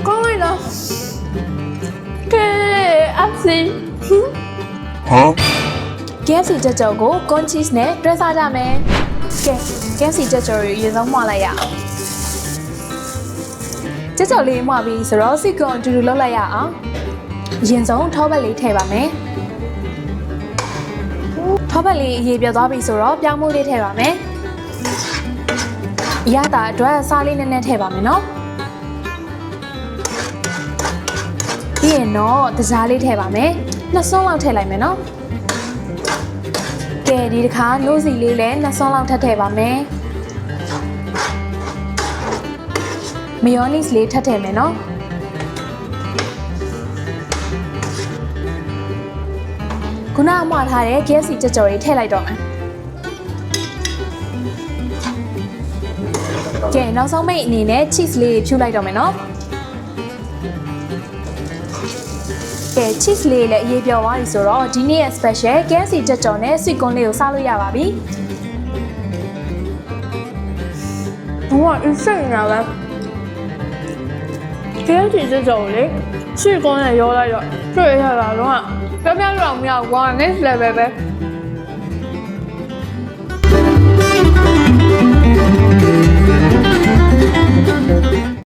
ကောင်းလိုက်လားကဲအပ်စီ KFC ကြက်ကြော်ကို corn cheese နဲ့တွဲစားကြမယ်ကဲ KFC ကြက်ကြော်ကိုရေဆုံးမှလိုက်ရအောင်ကြက်ကြော်လေးမှပြီးဆိုတော့စီကွန်အတူတူလုပ်လိုက်ရအောင်ရင်ဆုံးထောပတ်လေးထည့်ပါမယ်ထောပတ်လေးရေပြတ်သွားပြီဆိုတော့ပြောင်းမှုလေးထည့်ပါမယ်ရတာအတွက်စားလေးနည်းနည်းထည့်ပါမယ်နော်ပြီးရင်တော့တကြားလေးထည့်ပါမယ်နှစ်စွန်းလောက်ထည့်လိုက်မယ်နော်ကဲဒီတစ်ခါနိုးစီလေးလည်းနှစ်စွန်းလောက်ထပ်ထည့်ပါမယ်မယောနီစ်လေးထပ်ထည့်မယ်နော်ခုနမှထားတဲ့ KFC ကြက်ကြော်လေးထည့်လိုက်တော့မယ်ကဲနောက်ဆုံးမိတ်အနေနဲ့ cheese လေးဖြူလိုက်တော့မယ်နော်ကဲ cheese လေးလည်းအရေးပြောသွားပြီဆိုတော့ဒီနေ့ရဲ့ special KFC ကြက်ကြော်နဲ့ sweet corn လေးကိုစားလို့ရပါပြီ။ဘာအစ်စိတ်ညာလဲ KFC ကြက်ကြော်လေး sweet corn နဲ့ရောလိုက်တော့တွေ့ရတာတော့ပြောပြလို့မရဘူးကွာ next level ပဲ